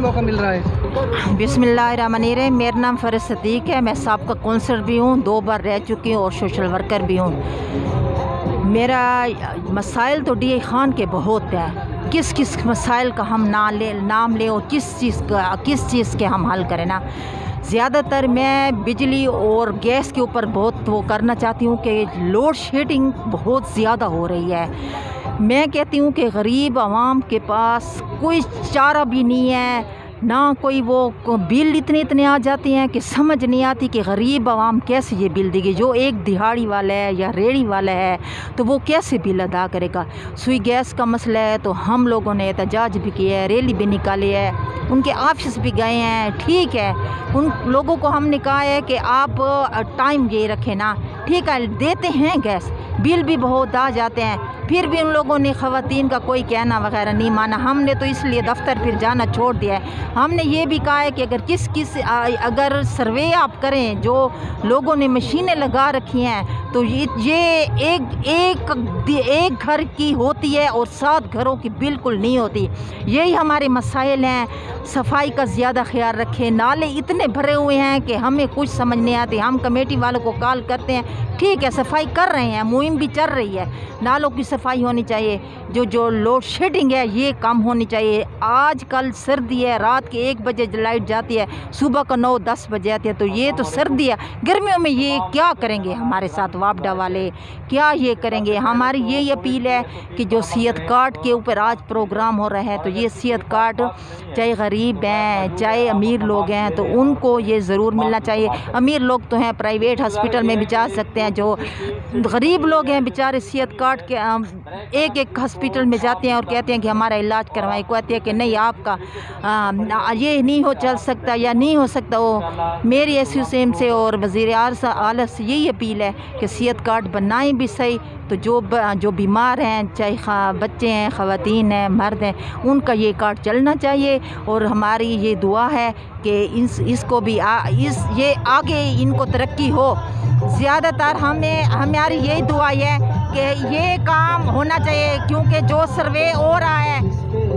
मौका मिल रहा है? बिस्मिल्लाहिर्रहमानिर्रहीम। मेरा नाम फ़रीद सदीक़ है। मैं साबिक़ा काउंसलर भी हूँ, 2 बार रह चुकी हूँ और सोशल वर्कर भी हूँ। मेरा मसाइल तो डी खान के बहुत है। किस किस मसाइल का हम नाम लें और किस चीज़ के हम हल करें ना। ज़्यादातर मैं बिजली और गैस के ऊपर बहुत वो करना चाहती हूँ कि लोड शेडिंग बहुत ज़्यादा हो रही है। मैं कहती हूँ कि गरीब आवाम के पास कोई चारा भी नहीं है, ना कोई वो बिल इतने आ जाते हैं कि समझ नहीं आती कि गरीब आवाम कैसे ये बिल देगी। जो एक दिहाड़ी वाला है या रेड़ी वाला है तो वो कैसे बिल अदा करेगा। सुई गैस का मसला है तो हम लोगों ने एहतजाज भी किया है, रैली भी निकाली है, उनके ऑफिस भी गए हैं। ठीक है, उन लोगों को हमने कहा है कि आप टाइम ये रखें ना, ठीक है देते हैं गैस, बिल भी बहुत आ जाते हैं, फिर भी उन लोगों ने ख़वातीन का कोई कहना वगैरह नहीं माना। हमने तो इसलिए दफ्तर फिर जाना छोड़ दिया है। हमने ये भी कहा है कि अगर सर्वे आप करें, जो लोगों ने मशीनें लगा रखी हैं तो ये एक घर की होती है और 7 घरों की बिल्कुल नहीं होती। यही हमारे मसाइल हैं। सफाई का ज़्यादा ख्याल रखें। नाले इतने भरे हुए हैं कि हमें कुछ समझ नहीं आती। हम कमेटी वालों को कॉल करते हैं, ठीक है सफाई कर रहे हैं, मुहिम भी चल रही है, नालों की सफाई होनी चाहिए। जो लोड शेडिंग है ये कम होनी चाहिए। आजकल सर्दी है, रात के 1 बजे लाइट जाती है, सुबह का 9-10 बजे आती है, तो ये तो सर्दी है। गर्मियों में ये क्या करेंगे हमारे साथ वापडा वाले, क्या ये करेंगे। हमारी ये अपील है कि जो सेहत कार्ड के ऊपर आज प्रोग्राम हो रहा है, तो ये सेहत कार्ड चाहे गरीब हैं चाहे अमीर लोग हैं तो उनको ये ज़रूर मिलना चाहिए। अमीर लोग तो हैं प्राइवेट हॉस्पिटल में भी जा सकते हैं, जो गरीब लोग हैं बेचारे सेहत कार्ड के एक हॉस्पिटल में जाते हैं और कहते हैं कि हमारा इलाज करवाएं, कहते हैं कि नहीं आपका ये नहीं हो चल सकता या नहीं हो सकता। वो मेरी एसोसिएशन से और वज़ीर आला से यही अपील है कि सेहत कार्ड बनाएं भी सही, तो जो बीमार हैं चाहे बच्चे हैं, ख़वातीन हैं, मर्द हैं, उनका ये कार्ड चलना चाहिए। और हमारी ये दुआ है कि इसको भी ये आगे इनको तरक्की हो। ज़्यादातर हमारी यही दुआ है कि ये काम होना चाहिए, क्योंकि जो सर्वे हो रहा है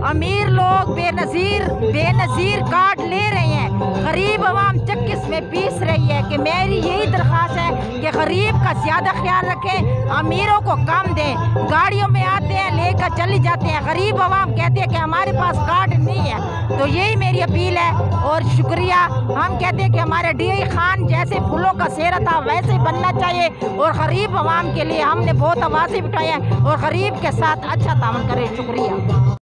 अमीर लोग बेनज़ीर कार्ड ले रहे हैं, गरीब आवाम चक्किस में पीस रही है। कि मेरी यही दरख्वास्त है कि गरीब का ज़्यादा ख्याल रखें, अमीरों को कम दें। गाड़ियों में आते हैं लेकर चले जाते हैं, गरीब आवाम कहते हैं कि हमारे पास कार्ड नहीं है। तो यही मेरी अपील है और शुक्रिया। हम कहते हैं कि हमारे डी खान जैसे फूलों का सेहरा था वैसे ही बनना चाहिए और गरीब आवाम के लिए हमने बहुत आवाज़ें उठाई हैं और गरीब के साथ अच्छा तामन करें। शुक्रिया।